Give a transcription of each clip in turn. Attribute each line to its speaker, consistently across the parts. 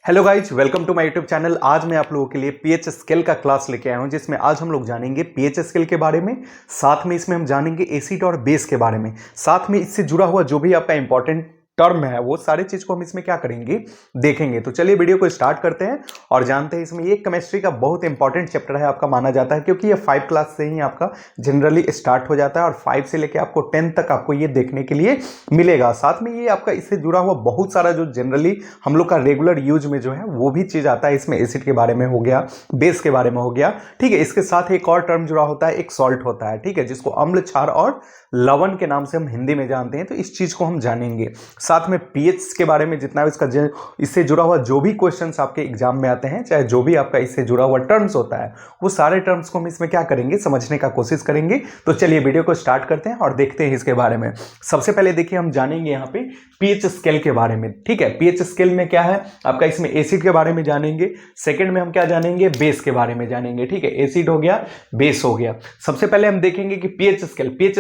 Speaker 1: Hello guys, welcome to my YouTube channel. आज मैं आप लोगों के लिए पीएच स्केल का क्लास लेके आया हूं, जिसमें आज हम लोग जानेंगे पीएच स्केल के बारे में। साथ में इसमें हम जानेंगे एसिड और बेस के बारे में। साथ में इससे जुड़ा हुआ जो भी आपका इंपॉर्टेंट टर्म है वो सारी चीज को हम इसमें क्या करेंगे, देखेंगे। तो चलिए वीडियो को स्टार्ट करते हैं और जानते हैं। इसमें ये केमिस्ट्री का बहुत इंपॉर्टेंट चैप्टर है आपका माना जाता है, क्योंकि ये 5 क्लास से ही आपका जनरली स्टार्ट हो जाता है और 5 से लेकर आपको 10 तक आपको ये देखने के लिए मिलेगा। साथ में ये आपका इससे जुड़ा हुआ बहुत सारा जो जनरली हम लोग का रेगुलर यूज में जो है वो भी चीज आता है। इसमें एसिड के बारे में हो गया, बेस के बारे में हो गया, ठीक है। इसके साथ एक और टर्म जुड़ा होता है, एक सॉल्ट होता है, ठीक है, जिसको अम्ल, क्षार और लवण के नाम से हम हिंदी में जानते हैं। तो इस चीज को हम जानेंगे। साथ में पीएच के बारे में जितना भी इससे जुड़ा हुआ जो भी क्वेश्चंस आपके एग्जाम में आते हैं, चाहे जो भी आपका इससे जुड़ा हुआ टर्म्स होता है, वो सारे टर्म्स को हम इसमें क्या करेंगे, समझने का कोशिश करेंगे। तो चलिए वीडियो को स्टार्ट करते हैं और देखते हैं इसके बारे में। सबसे पहले देखिए, हम जानेंगे यहाँ पे पीएच स्केल के बारे में, ठीक है। पीएच स्केल में क्या है आपका, इसमें एसिड के बारे में जानेंगे। सेकंड में हम क्या जानेंगे, बेस के बारे में जानेंगे, ठीक है। एसिड हो गया, बेस हो गया। सबसे पहले हम देखेंगे कि पीएच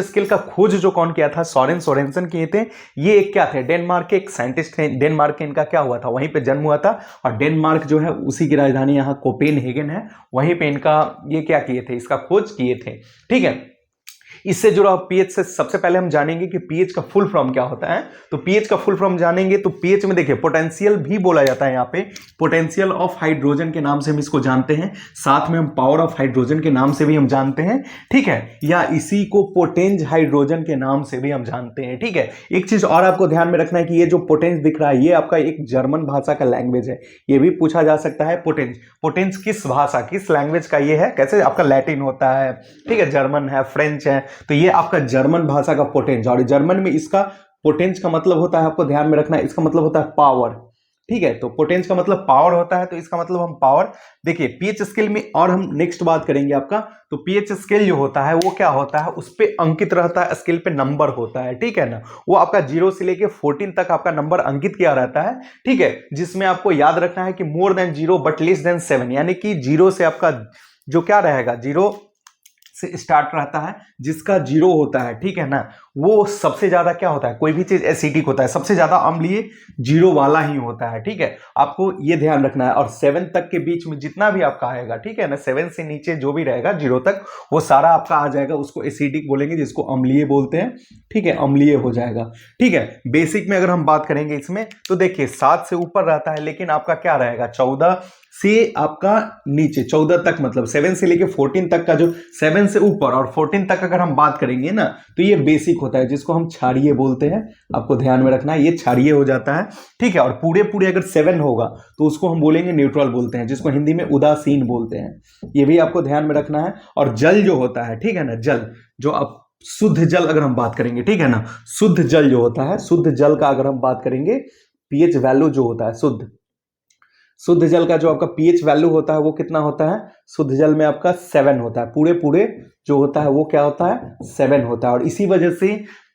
Speaker 1: स्केल का खोज जो कौन किया था, सोरेन सोरेनसन किए थे। ये एक क्या थे, डेनमार्क के एक साइंटिस्ट थे। डेनमार्क के इनका क्या हुआ था, वहीं पे जन्म हुआ था। और डेनमार्क जो है उसी की राजधानी यहाँ कोपेनहेगन है, वहीं पे इनका ये क्या किए थे, इसका खोज किए थे, ठीक है। इससे जुड़ा पीएच से सबसे पहले हम जानेंगे कि पीएच का फुल फॉर्म क्या होता है। तो पीएच का फुल फॉर्म जानेंगे तो पीएच में देखिए पोटेंशियल भी बोला जाता है। यहाँ पे पोटेंशियल ऑफ हाइड्रोजन के नाम से हम इसको जानते हैं। साथ में हम पावर ऑफ हाइड्रोजन के नाम से भी हम जानते हैं, ठीक है, या इसी को पोटेंज हाइड्रोजन के नाम से भी हम जानते हैं, ठीक है। एक चीज और आपको ध्यान में रखना है कि ये जो पोटेंज दिख रहा है ये आपका एक जर्मन भाषा का लैंग्वेज है। ये भी पूछा जा सकता है, पोटेंज किस भाषा, किस लैंग्वेज का ये है, कैसे आपका लैटिन होता है, ठीक है, जर्मन है, फ्रेंच है, तो ये आपका जर्मन भाषा का पोटेंज। और जर्मन में इसका पोटेंज का मतलब होता है, आपको ध्यान में रखना है, इसका मतलब होता है पावर, ठीक है। तो पोटेंज का मतलब पावर होता है, तो इसका मतलब हम पावर। देखिए पीएच स्केल में और हम नेक्स्ट बात करेंगे आपका। तो पीएच स्केल जो होता है वो क्या होता है, उस पे अंकित रहता है, स्केल पे नंबर होता है, ठीक है ना। वो आपका 0 से लेके 14 तक आपका नंबर अंकित किया रहता है, ठीक है। जिसमें आपको याद रखना है कि more than 0 but less than 7, यानी कि 0 से आपका जो क्या रहेगा, 0 से स्टार्ट रहता है, जिसका 0 होता है, ठीक है ना, वो सबसे ज्यादा क्या होता है, कोई भी चीज एसिडिक होता है, सबसे ज्यादा अम्लीय 0 वाला ही होता है, ठीक है। आपको ये ध्यान रखना है। और 7 तक के बीच में जितना भी आपका आएगा, ठीक है ना, 7 से नीचे जो भी रहेगा 0 तक, वो सारा आपका आ जाएगा, उसको एसिडिक बोलेंगे, जिसको अम्लीय बोलते हैं, ठीक है, अम्लीय हो जाएगा, ठीक है। बेसिक में अगर हम बात करेंगे इसमें तो देखिए 7 से ऊपर रहता है, लेकिन आपका क्या रहेगा, 14 से आपका नीचे 14 तक, मतलब 7 से लेके 14 तक का, जो 7 से ऊपर और 14 तक अगर हम बात करेंगे ना, तो ये बेसिक होता है, जिसको हम क्षारीय बोलते हैं। आपको ध्यान में रखना है, ये क्षारीय हो जाता है, ठीक है। और पूरे पूरे अगर 7 होगा तो उसको हम बोलेंगे न्यूट्रल बोलते हैं, जिसको हिंदी में उदासीन बोलते हैं। ये भी आपको ध्यान में रखना है। और जल जो होता है, ठीक है ना, जल जो अब शुद्ध जल अगर हम बात करेंगे, ठीक है ना, शुद्ध जल जो होता है, शुद्ध जल का अगर हम बात करेंगे, पीएच वैल्यू जो होता है, शुद्ध जल का जो आपका पीएच वैल्यू होता है वो कितना होता है, शुद्ध जल में आपका 7 होता है। पूरे पूरे जो होता है वो क्या होता है, 7 होता है। और इसी वजह से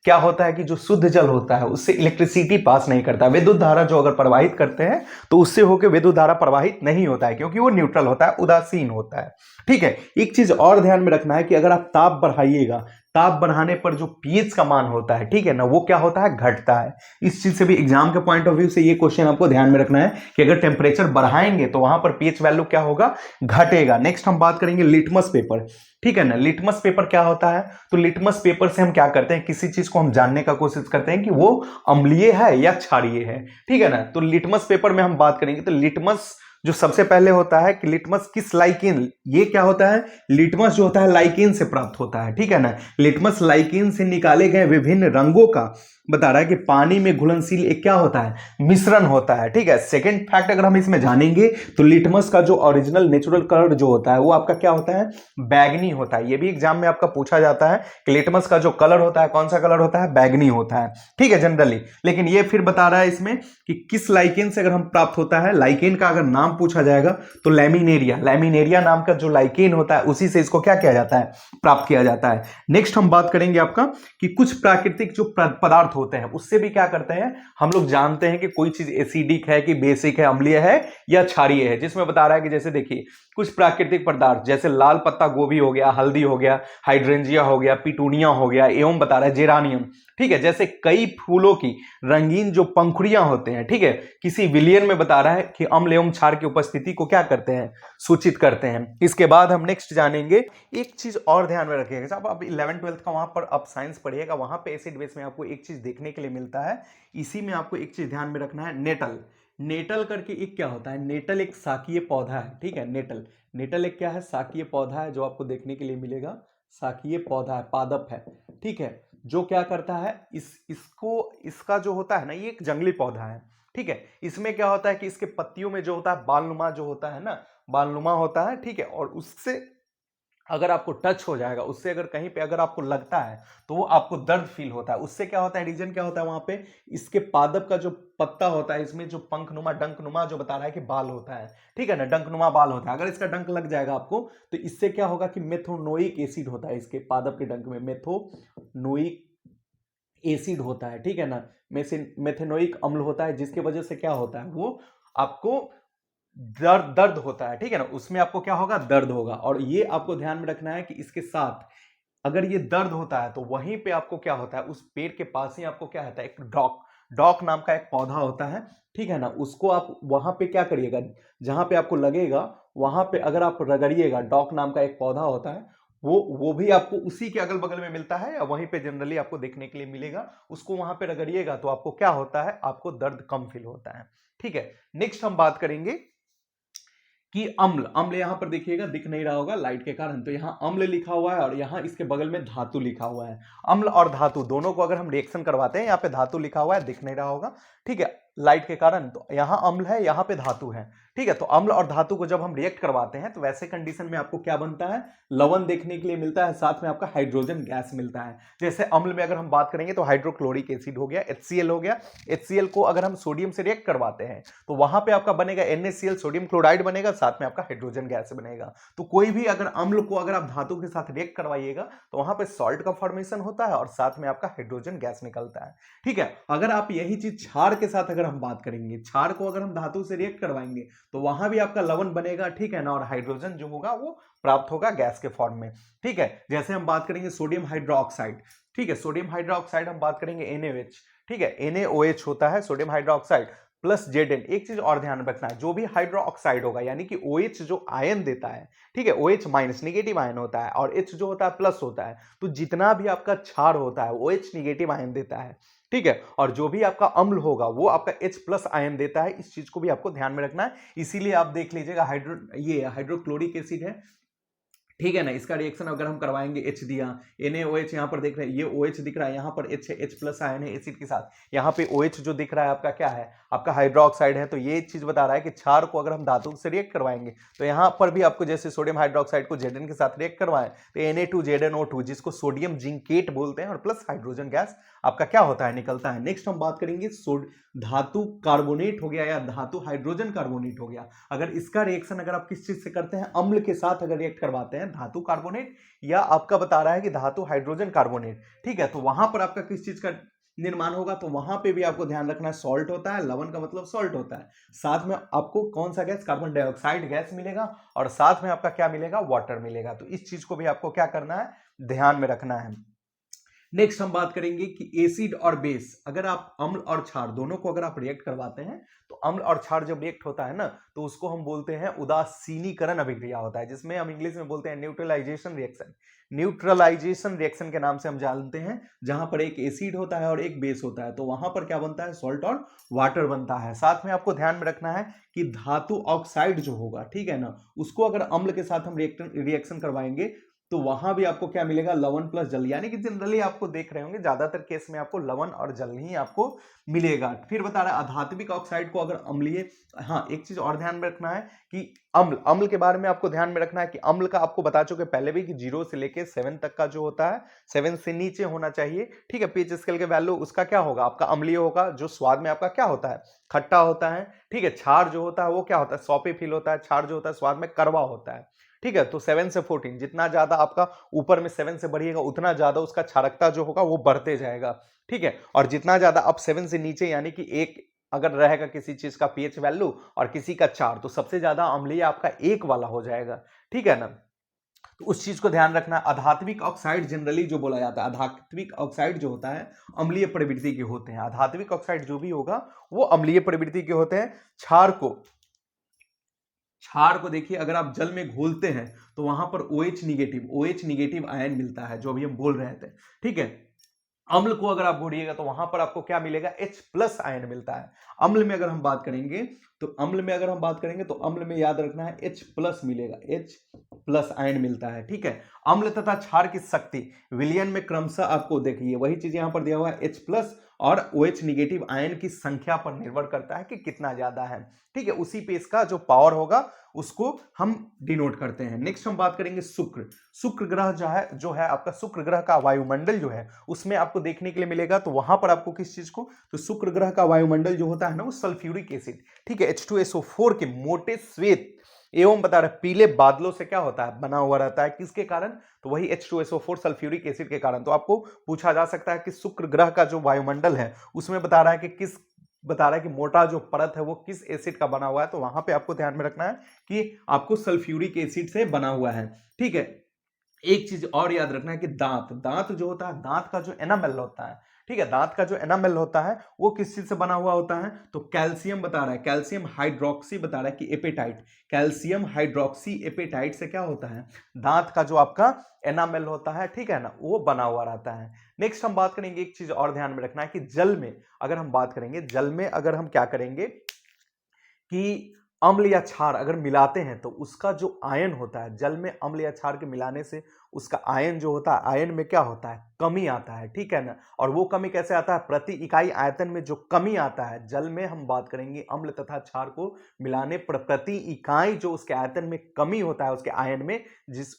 Speaker 1: क्या होता है कि जो शुद्ध जल होता है उससे इलेक्ट्रिसिटी पास नहीं करता। विद्युत धारा जो अगर प्रवाहित करते हैं तो उससे होकर विद्युत धारा प्रवाहित नहीं होता है, क्योंकि वो न्यूट्रल होता है, उदासीन होता है, ठीक है। एक चीज और ध्यान में रखना है कि अगर आप ताप बढ़ाइएगा, ताप बढ़ाने पर जो पीएच का मान होता है, ठीक है ना, वो क्या होता है, घटता है। इस चीज से भी एग्जाम के पॉइंट ऑफ व्यू से ये क्वेश्चन आपको ध्यान में रखना है कि अगर टेम्परेचर बढ़ाएंगे तो वहां पर पीएच वैल्यू क्या होगा, घटेगा। नेक्स्ट हम बात करेंगे लिटमस पेपर, ठीक है ना। लिटमस पेपर क्या होता है, तो लिटमस पेपर से हम क्या करते हैं, किसी चीज को हम जानने का कोशिश करते हैं कि वो अम्लीय है या क्षारीय है, ठीक है ना। तो लिटमस पेपर में हम बात करेंगे तो लिटमस जो सबसे पहले होता है कि लिटमस किस लाइकेन, ये क्या होता है, लिटमस जो होता है लाइकेन से प्राप्त होता है, ठीक है ना। लिटमस लाइकेन से निकाले गए विभिन्न रंगों का बता रहा है कि पानी में घुलनशील एक क्या होता है, मिश्रण होता है, ठीक है। सेकंड फैक्ट अगर हम इसमें जानेंगे तो लिटमस का जो ओरिजिनल नेचुरल कलर जो होता है वो आपका क्या होता है, बैगनी होता है। ये भी एग्जाम में आपका पूछा जाता है कि लिटमस का जो कलर होता है कौन सा कलर होता है, बैगनी होता है, ठीक है, जनरली। लेकिन ये फिर बता रहा है इसमें कि किस लाइकेन से अगर हम प्राप्त होता है, लाइकेन का अगर नाम पूछा जाएगा तो लैमिनेरिया नाम का जो लाइकेन होता है उसी से इसको क्या किया जाता है, प्राप्त किया जाता है। नेक्स्ट हम बात करेंगे आपका कि कुछ प्राकृतिक जो पदार्थ होते हैं उससे भी क्या करते हैं, हम लोग जानते हैं कि कोई चीज एसिडिक है कि बेसिक है, अम्लीय है या क्षारीय है। जिसमें बता रहा है कि जैसे देखिए कुछ प्राकृतिक पदार्थ जैसे लाल पत्ता गोभी हो गया, हल्दी हो गया, हाइड्रेंजिया हो गया, पिटूनिया हो गया, एवं बता रहा है जेरानियम, ठीक है, जैसे कई फूलों की रंगीन जो पंखुड़ियां होते हैं, ठीक है, किसी विलियन में बता रहा है कि अम्ल एवं क्षार की उपस्थिति को क्या करते हैं, सूचित करते हैं। इसके बाद हम नेक्स्ट जानेंगे, एक चीज और ध्यान में रखिएगा, जब आप 11th-12th का वहां पर आप साइंस पढ़िएगा, वहां पे एसिड बेस में आपको एक चीज देखने के लिए मिलता है, इसी में आपको एक चीज ध्यान में रखना है, नेटल। नेटल करके एक क्या होता है, नेटल एक शाकीय पौधा है, ठीक है, नेटल, नेटल एक क्या है, शाकीय पौधा है, जो आपको देखने के लिए मिलेगा, शाकीय पौधा है, पादप है, ठीक है, जो क्या करता है, इसका जो होता है ना, ये एक जंगली पौधा है, ठीक है, इसमें क्या होता है कि इसके पत्तियों में जो होता है बालनुमा जो होता है ना, बालनुमा होता है, ठीक है, और उससे अगर आपको टच हो जाएगा, उससे अगर कहीं पे अगर आपको लगता है तो वो आपको दर्द फील होता है, उससे क्या होता है, रीजन क्या होता है वहां पे, इसके पादप का जो पत्ता होता है, इसमें जो पंखनुमा डंकनुमा जो बता रहा है कि बाल होता है, ठीक है ना, डंकनुमा बाल होता है, अगर इसका डंक लग जाएगा आपको तो इससे क्या होगा कि मेथोनोइक एसिड होता है, इसके पादप के डंक में मेथोनोइक एसिड होता है, ठीक है ना, मेथेनोइक अम्ल होता है, जिसकी वजह से क्या होता है, वो आपको दर्द होता है, ठीक है ना, उसमें आपको क्या होगा, दर्द होगा, और ये आपको ध्यान में रखना है कि इसके साथ अगर ये दर्द होता है तो वहीं पे आपको क्या होता है, उस पेड़ के पास ही आपको क्या होता है, एक डॉक डॉक नाम का एक पौधा होता है, ठीक है ना, उसको आप वहां पे क्या करिएगा, जहां पे आपको लगेगा वहां पे अगर आप रगड़िएगा, डॉक नाम का एक पौधा होता है, वो भी आपको उसी के अगल बगल में मिलता है, या वहीं पे जनरली आपको देखने के लिए मिलेगा, उसको वहां पे रगड़िएगा तो आपको क्या होता है, आपको दर्द कम फील होता है, ठीक है। नेक्स्ट हम बात करेंगे कि अम्ल, अम्ल यहां पर देखिएगा, दिख नहीं रहा होगा लाइट के कारण, तो यहां अम्ल लिखा हुआ है और यहां इसके बगल में धातु लिखा हुआ है, अम्ल और धातु दोनों को अगर हम रिएक्शन करवाते हैं, यहां पे धातु लिखा हुआ है, दिख नहीं रहा होगा, ठीक है, लाइट के कारण, तो यहां अम्ल है, यहां पे धातु है, ठीक है, तो अम्ल और धातु को जब हम रिएक्ट करवाते हैं तो वैसे कंडीशन में आपको क्या बनता है, लवण देखने के लिए मिलता है, साथ में आपका हाइड्रोजन गैस मिलता है। जैसे अम्ल में अगर हम बात करेंगे तो हाइड्रोक्लोरिक एसिड हो गया, HCl हो गया, HCl को अगर हम सोडियम से रिएक्ट करवाते हैं तो वहां पे आपका बनेगा NaCl, सोडियम क्लोराइड बनेगा, साथ में आपका हाइड्रोजन गैस बनेगा। तो कोई भी अगर अम्ल को अगर आप धातु के साथ रिएक्ट करवाइएगा तो वहां पे सॉल्ट का फॉर्मेशन होता है और साथ में आपका हाइड्रोजन गैस निकलता है, ठीक है। अगर आप यही चीज क्षार के साथ अगर हम बात करेंगे, क्षार को अगर हम धातु से रिएक्ट करवाएंगे तो वहां भी आपका लवण बनेगा, ठीक है ना, और हाइड्रोजन जो होगा वो प्राप्त होगा गैस के फॉर्म में, ठीक है। जैसे हम बात करेंगे सोडियम हाइड्रोक्साइड, ठीक है, सोडियम हाइड्रोक्साइड हम बात करेंगे NaOH, ठीक है, NaOH होता है सोडियम हाइड्रोक्साइड प्लस Zn। एक चीज और ध्यान रखना है, जो भी हाइड्रोक्साइड होगा यानी कि OH जो आयन देता है, ठीक है, OH माइनस निगेटिव आयन होता है और H जो होता है प्लस होता है, तो जितना भी आपका क्षार होता है OH निगेटिव आयन देता है, ठीक है, और जो भी आपका अम्ल होगा वो आपका H प्लस आयन देता है, इस चीज को भी आपको ध्यान में रखना है। इसीलिए आप देख लीजिएगा ये हाइड्रोक्लोरिक एसिड है, ठीक है ना, इसका रिएक्शन अगर हम करवाएंगे, H दिया, NaOH यहाँ पर देख रहे हैं, ये OH दिख रहा है, यहाँ पर H है, H प्लस आयन है एसिड के साथ, यहाँ पे OH जो दिख रहा है आपका क्या है, आपका हाइड्रोक्साइड है, तो ये चीज बता रहा है कि क्षार को अगर हम धातु से रिएक्ट करवाएंगे तो यहाँ पर भी आपको जैसे सोडियम हाइड्रोक्साइड को Zn के साथ रिएक्ट करवाएं तो Na2ZnO2 जिसको सोडियम जिंकेट बोलते हैं और प्लस हाइड्रोजन गैस आपका क्या होता है, निकलता है। नेक्स्ट हम बात करेंगे धातु कार्बोनेट हो गया या धातु हाइड्रोजन कार्बोनेट हो गया, अगर इसका रिएक्शन अगर आप किस चीज से करते हैं, अम्ल के साथ अगर रिएक्ट करवाते हैं, धातु कार्बोनेट या आपका बता रहा है कि धातु हाइड्रोजन कार्बोनेट, ठीक है, तो वहां पर आपका किस चीज का निर्माण होगा, तो वहां पे भी आपको ध्यान रखना है, सॉल्ट होता है, लवण का मतलब सॉल्ट होता है, साथ में आपको कौन सा गैस, कार्बन डाइऑक्साइड गैस मिलेगा और साथ में आपका क्या मिलेगा, वाटर मिलेगा। तो इस चीज को भी आपको क्या करना है, ध्यान में रखना है। नेक्स्ट हम बात करेंगे कि एसिड और बेस, अगर आप अम्ल और क्षार दोनों को अगर आप रिएक्ट करवाते हैं तो अम्ल और क्षार जब रिएक्ट होता है ना तो उसको हम बोलते हैं उदासीनीकरण अभिक्रिया होता है, जिसमें हम इंग्लिश में बोलते हैं न्यूट्रलाइजेशन रिएक्शन। न्यूट्रलाइजेशन रिएक्शन के नाम से हम जानते हैं, जहां पर एक एसिड होता है और एक बेस होता है, तो वहां पर क्या बनता है, सॉल्ट और वाटर बनता है। साथ में आपको ध्यान में रखना है कि धातु ऑक्साइड जो होगा, ठीक है ना, उसको अगर अम्ल के साथ हम रिएक्शन करवाएंगे तो वहां भी आपको क्या मिलेगा, लवण प्लस जल, यानी कि जनरली आपको देख रहे होंगे ज्यादातर केस में आपको लवण और जल ही आपको मिलेगा। फिर बता रहा है अधात्विक ऑक्साइड को अगर अम्लीय, हाँ एक चीज और ध्यान में रखना है कि अम्ल, अम्ल के बारे में आपको ध्यान में रखना है कि अम्ल का आपको बता चुके पहले भी कि 0 से लेके 7 तक का जो होता है, 7 से नीचे होना चाहिए, ठीक है, पीएच स्केल के वैल्यू उसका क्या होगा, आपका अम्लीय होगा, जो स्वाद में आपका क्या होता है, खट्टा होता है, ठीक है। क्षार जो होता है वो क्या होता है, सौपे फील होता है, क्षार जो होता है स्वाद में कड़वा होता है, ठीक है। तो 7 से 14 जितना ज्यादा आपका ऊपर में 7 से बढ़िएगा उतना ज्यादा उसका क्षारकता जो होगा वो बढ़ते जाएगा, ठीक है, और जितना ज्यादा आप 7 से नीचे यानी कि एक अगर रहेगा किसी चीज का पीएच वैल्यू और किसी का 4, तो सबसे ज्यादा अम्लीय आपका 1 वाला हो जाएगा, ठीक है ना। तो उस चीज को ध्यान रखना। अधात्विक ऑक्साइड जनरली जो बोला जाता है, अधात्विक ऑक्साइड जो होता है अम्लीय प्रवृत्ति के होते हैं। अधात्विक ऑक्साइड जो भी होगा वो अम्लीय प्रवृत्ति के होते हैं। क्षार को देखिए, अगर आप जल में घोलते हैं तो वहां पर OH निगेटिव आयन मिलता है, जो अभी हम बोल रहे थे, ठीक है। अम्ल को अगर आप घोड़िएगा तो वहां पर आपको क्या मिलेगा, H+ आयन मिलता है। अम्ल में अगर हम बात करेंगे तो अम्ल में याद रखना है H+ मिलेगा, H+ आयन मिलता है, ठीक है। अम्ल तथा क्षार की शक्ति विलयन में क्रमशः आपको देखिए वही चीज यहां पर दिया हुआ है, H+ और OH निगेटिव आयन की संख्या पर निर्भर करता है कि कितना ज्यादा है, ठीक है। उसी पे इसका जो पावर होगा उसको हम डिनोट करते हैं। नेक्स्ट हम बात करेंगे शुक्र ग्रह जो है आपका, शुक्र ग्रह का वायुमंडल जो है उसमें आपको देखने के लिए मिलेगा। तो वहां पर आपको किस चीज को, तो शुक्र ग्रह का वायुमंडल जो होता है ना वो सल्फ्यूरिक एसिड, ठीक है, H2SO4 के मोटे श्वेत एवं बता रहा पीले बादलों से क्या होता है, बना हुआ रहता है। किसके कारण, तो वही H2SO4 सल्फ्यूरिक एसिड के कारण। तो आपको पूछा जा सकता है कि शुक्र ग्रह का जो वायुमंडल है उसमें बता रहा है कि मोटा जो परत है वो किस एसिड का बना हुआ है। तो वहां पे आपको ध्यान में रखना है कि आपको सल्फ्यूरिक एसिड से बना हुआ है, ठीक है। एक चीज और याद रखना है कि दांत जो होता है, दांत का जो एनामेल होता है, ठीक है, दांत का जो एनामेल होता है वो किस चीज से बना हुआ होता है, तो कैल्शियम बता रहा है, कैल्शियम हाइड्रोक्सी बता रहा है कि एपेटाइट, कैल्शियम हाइड्रोक्सी एपेटाइट से क्या होता है, दांत का जो आपका एनामेल होता है, ठीक है ना, वो बना हुआ रहता है। नेक्स्ट हम बात करेंगे, एक चीज और ध्यान में रखना है कि जल में अगर हम बात करेंगे, जल में अगर हम क्या करेंगे कि अम्ल या क्षार अगर मिलाते हैं तो उसका जो आयन होता है, जल में अम्ल या क्षार के मिलाने से उसका आयन जो होता है, आयन में क्या होता है, कमी आता है, ठीक है ना। और वो कमी कैसे आता है, प्रति इकाई आयतन में जो कमी आता है, जल में हम बात करेंगे अम्ल तथा क्षार को मिलाने पर प्रति इकाई जो उसके आयतन में कमी होता है उसके आयन में,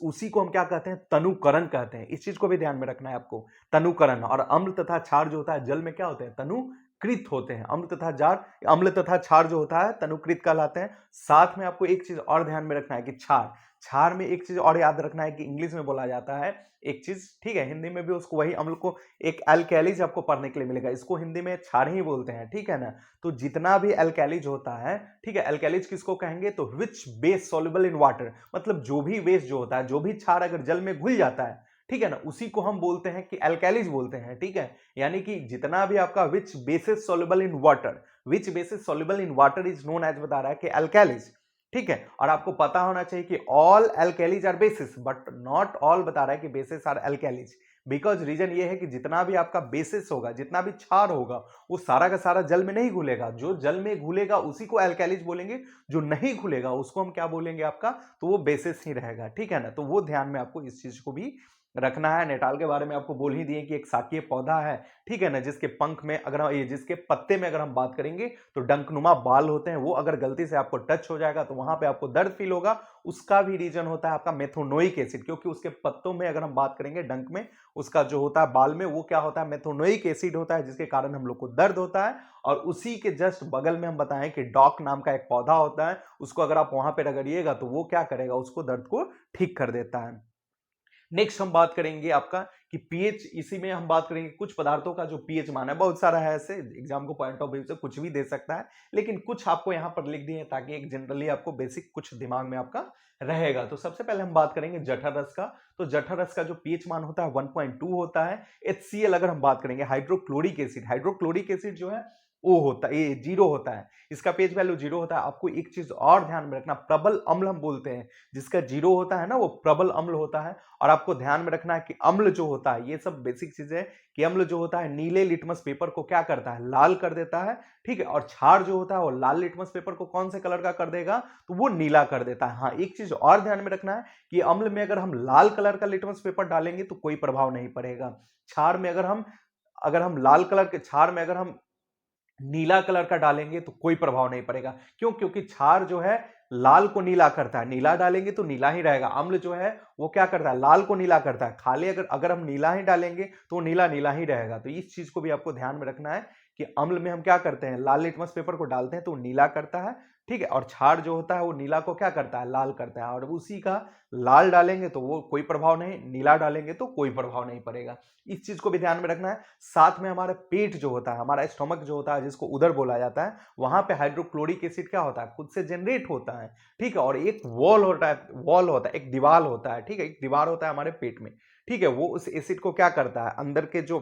Speaker 1: उसी को हम क्या कहते हैं, तनुकरण कहते हैं। इस चीज को भी ध्यान में रखना है आपको, तनुकरण। और अम्ल तथा क्षार जो होता है जल में क्या होते हैं, तनुकृत होते हैं। अम्ल तथा क्षार जो होता है तनुकृत कहलाते हैं। साथ में आपको एक चीज और ध्यान में रखना है कि क्षार में एक चीज और याद रखना है कि इंग्लिश में बोला जाता है एक चीज, ठीक है, हिंदी में भी उसको वही अम्ल को एक अल्कैलीज आपको पढ़ने के लिए मिलेगा, इसको हिंदी में क्षार ही बोलते हैं, ठीक है ना। तो जितना भी अल्कैलीज होता है, ठीक है, अल्कैलीज किसको कहेंगे, तो विच बेस सॉल्युबल इन वाटर, मतलब जो भी बेस जो होता है, जो भी क्षार अगर जल में घुल जाता है, ठीक है ना, उसी को हम बोलते हैं कि अल्कैलीज बोलते हैं, ठीक है। यानी कि जितना भी आपका which basis soluble in water is known as बता रहा है कि अल्कैलीज, ठीक है। और आपको पता होना चाहिए कि all alkalis are bases but not all बता रहा है कि bases are alkalis. Because reason ये है कि जितना भी आपका बेसिस होगा, जितना भी क्षार होगा, वो सारा का सारा जल में नहीं घुलेगा। जो जल में घुलेगा उसी को अल्कैलीज बोलेंगे, जो नहीं घुलेगा उसको हम क्या बोलेंगे आपका, तो वो बेसिस ही रहेगा, ठीक है ना। तो वो ध्यान में आपको इस चीज को भी रखना है। नेटाल के बारे में आपको बोल ही दिए कि एक शाकीय पौधा है, ठीक है ना, जिसके पंख में अगर ये जिसके पत्ते में अगर हम बात करेंगे तो डंकनुमा बाल होते हैं। वो अगर गलती से आपको टच हो जाएगा तो वहां पे आपको दर्द फील होगा। उसका भी रीजन होता है आपका मेथोनोइक एसिड, क्योंकि उसके पत्तों में अगर हम बात करेंगे डंक में, उसका जो होता है बाल में, वो क्या होता है, मेथोनोइक एसिड होता है, जिसके कारण हम लोग को दर्द होता है। और उसी के जस्ट बगल में हम बताएं कि डॉक नाम का एक पौधा होता है, उसको अगर आप वहां पे रगड़िएगा तो वो क्या करेगा, उसको दर्द को ठीक कर देता है। नेक्स्ट हम बात करेंगे आपका कि पीएच, इसी में हम बात करेंगे कुछ पदार्थों का जो पीएच मान है, बहुत सारा है, ऐसे एग्जाम को पॉइंट ऑफ व्यू से कुछ भी दे सकता है, लेकिन कुछ आपको यहां पर लिख दिए ताकि एक जनरली आपको बेसिक कुछ दिमाग में आपका रहेगा। तो सबसे पहले हम बात करेंगे जठर रस का। तो जठर रस का जो पीएच मान होता है 1.2 होता है। HCl अगर हम बात करेंगे, हाइड्रोक्लोरिक एसिड जो है ओ होता है, ये 0 होता है, इसका पेज वैल्यू 0 होता है। आपको एक चीज और ध्यान में रखना, प्रबल अम्ल हम बोलते हैं, जिसका 0 होता है ना वो प्रबल अम्ल होता है। और आपको ध्यान में रखना है कि अम्ल जो होता है, ये सब बेसिक चीजें, कि अम्ल जो होता है नीले लिटमस पेपर को क्या करता है, लाल कर देता है, ठीक है। और क्षार जो होता है वो लाल लिटमस पेपर को कौन से कलर का कर देगा, तो वो नीला कर देता है। हाँ, एक चीज और ध्यान में रखना है कि अम्ल में अगर हम लाल कलर का लिटमस पेपर डालेंगे तो कोई प्रभाव नहीं पड़ेगा। क्षार में अगर हम लाल कलर के, क्षार में अगर हम नीला कलर का डालेंगे तो कोई प्रभाव नहीं पड़ेगा। क्यों, क्योंकि क्षार जो है लाल को नीला करता है, नीला डालेंगे तो नीला ही रहेगा। अम्ल जो है वो क्या करता है, लाल को नीला करता है। खाली अगर हम नीला ही डालेंगे तो नीला नीला ही रहेगा। तो इस चीज को भी आपको ध्यान में रखना है कि अम्ल में हम क्या करते हैं, लाल लिटमस पेपर को डालते हैं तो नीला करता है, ठीक है, और क्षार जो होता है वो नीला को क्या करता है, लाल करता है, और उसी का लाल डालेंगे तो वो कोई प्रभाव नहीं, नीला डालेंगे तो कोई प्रभाव नहीं पड़ेगा। इस चीज को भी ध्यान में रखना है। साथ में हमारा पेट जो होता है, हमारा स्टमक जो होता है, जिसको उदर बोला जाता है, वहां पे हाइड्रोक्लोरिक एसिड क्या होता है, खुद से जनरेट होता है। ठीक है, और एक वॉल होता है, एक दीवार होता है। ठीक है, एक दीवार होता है हमारे पेट में। ठीक है, वो उस एसिड को क्या करता है, अंदर के जो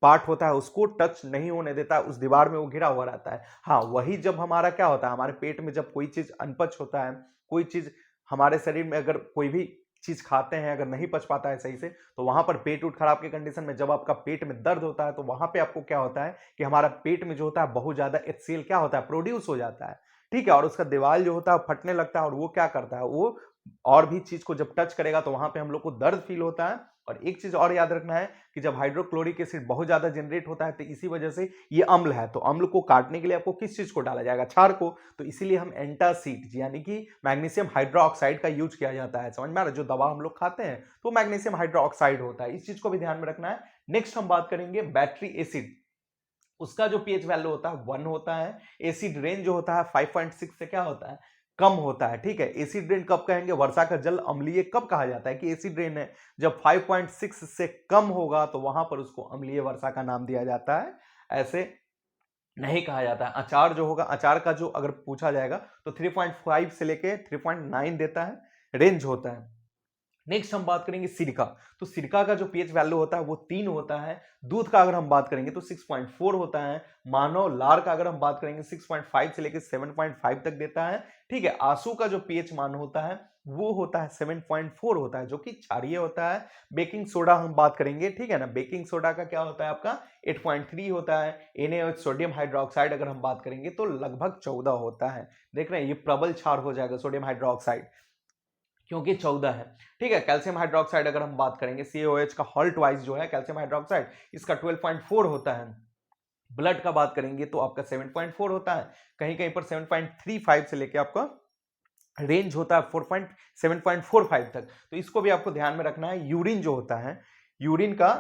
Speaker 1: पार्ट होता है उसको टच नहीं होने देता है, उस दीवार में वो घिरा हुआ रहता है। हाँ, वही जब हमारा क्या होता है, हमारे पेट में जब कोई चीज अनपच होता है, कोई चीज हमारे शरीर में अगर कोई भी चीज खाते हैं अगर नहीं पच पाता है सही से, तो वहां पर पेट उठ खराब के कंडीशन में जब आपका पेट में दर्द होता है तो वहां पे आपको क्या होता है कि हमारा पेट में जो होता है बहुत ज्यादा HCl क्या होता है, प्रोड्यूस हो जाता है। ठीक है, और उसका दीवार जो होता है फटने लगता है, और वो क्या करता है, वो और भी चीज को जब टच करेगा तो वहां पे हम लोग को दर्द फील होता है। और एक चीज और याद रखना है कि जब हाइड्रोक्लोरिक एसिड बहुत ज्यादा जनरेट होता है तो इसी वजह से ये अम्ल है, तो अम्ल को काटने के लिए आपको किस चीज को डाला जाएगा, क्षार को। तो इसीलिए हम एंटासिड यानी कि मैग्नीशियम हाइड्रोक्साइड का यूज किया जाता है। समझ में आ रहा है, जो दवा हम लोग खाते हैं तो मैग्नीशियम हाइड्रोक्साइड होता है, इस चीज को भी ध्यान में रखना है। नेक्स्ट हम बात करेंगे बैटरी एसिड। उसका जो पीएच वैल्यू होता है 1 होता है। एसिड रेन जो होता है 5.6 से क्या होता है, कम होता है। ठीक है, एसिड रेन कब कहेंगे, वर्षा का जल अम्लीय कब कहा जाता है कि एसिड रेन है, जब 5.6 से कम होगा तो वहां पर उसको अम्लीय वर्षा का नाम दिया जाता है, ऐसे नहीं कहा जाता है। अचार जो होगा, अचार का जो अगर पूछा जाएगा तो 3.5 से लेके 3.9 देता है, रेंज होता है। नेक्स्ट हम बात करेंगे सिरका। तो सिरका का जो पीएच वैल्यू होता है वो 3 होता है। दूध का अगर हम बात करेंगे तो 6.4 होता है। मानव लार का अगर हम बात करेंगे 6.5 से लेकर 7.5 तक देता है। ठीक है, आंसू का जो पीएच मान होता है वो होता है 7.4 होता है, जो कि क्षारीय होता है। बेकिंग सोडा हम बात करेंगे, ठीक है ना, बेकिंग सोडा का क्या होता है आपका 8.3 होता है। NaOH सोडियम हाइड्रोक्साइड अगर हम बात करेंगे तो लगभग 14 होता है। देख रहे हैं, ये प्रबल क्षार हो जाएगा सोडियम हाइड्रोक्साइड, क्योंकि 14 है। ठीक है, कैल्शियम हाइड्रोक्साइड अगर हम बात करेंगे CaOH का हॉल्ट वाइज जो है कैल्शियम हाइड्रोक्साइड, इसका 12.4 होता है। ब्लड का बात करेंगे तो आपका 7.4 होता है। कहीं कहीं पर 7.35 से लेके आपका रेंज होता है 7.45 तक। तो इसको भी आपको ध्यान में रखना है। यूरिन जो होता है, यूरिन का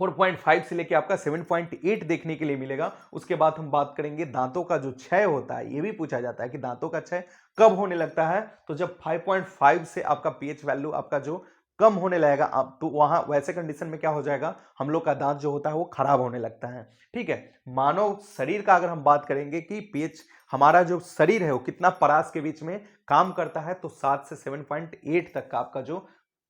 Speaker 1: 4.5 से लेके आपका 7.8 देखने के लिए मिलेगा। उसके बाद हम बात करेंगे दांतों का जो क्षय होता है, ये भी पूछा जाता है कि दांतों का क्षय कब होने लगता है, तो जब 5.5 से आपका पीएच वैल्यू आपका जो कम होने लगेगा आप, तो वहां वैसे कंडीशन में क्या हो जाएगा, हम लोग का दांत जो होता है वो खराब होने लगता है। ठीक है, मानव शरीर का अगर हम बात करेंगे कि पीएच हमारा जो शरीर है वो कितना परास के बीच में काम करता है, तो 7 से 7.8 तक का आपका जो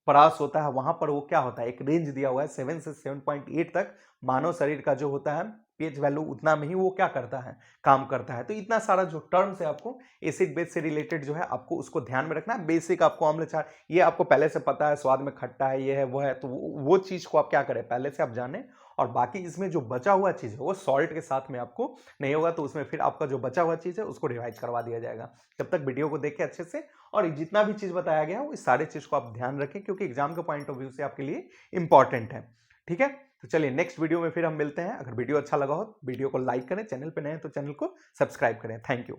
Speaker 1: परास होता है वहां पर वो क्या होता है, एक रेंज दिया हुआ है 7 से 7.8 तक। मानव शरीर का जो होता है पीएच वैल्यू उतना में ही वो क्या करता है, काम करता है। तो इतना सारा जो टर्म्स है आपको एसिड बेस से रिलेटेड जो है आपको उसको ध्यान में रखना है। बेसिक आपको अम्ल क्षार ये आपको पहले से पता है, स्वाद में खट्टा है, ये है वो है, तो वो चीज को आप क्या करें पहले से आप जाने। और बाकी इसमें जो बचा हुआ चीज है वो सॉल्ट के साथ में आपको नहीं होगा, तो उसमें फिर आपका जो बचा हुआ चीज है उसको रिवाइज करवा दिया जाएगा। जब तक वीडियो को देखें अच्छे से, और जितना भी चीज बताया गया है वो इस सारे चीज को आप ध्यान रखें, क्योंकि एग्जाम के पॉइंट ऑफ व्यू से आपके लिए इंपॉर्टेंट है। ठीक है, तो चलिए नेक्स्ट वीडियो में फिर हम मिलते हैं। अगर वीडियो अच्छा लगा हो वीडियो को लाइक करें, चैनल पे नए हैं तो चैनल को सब्सक्राइब करें। Thank you.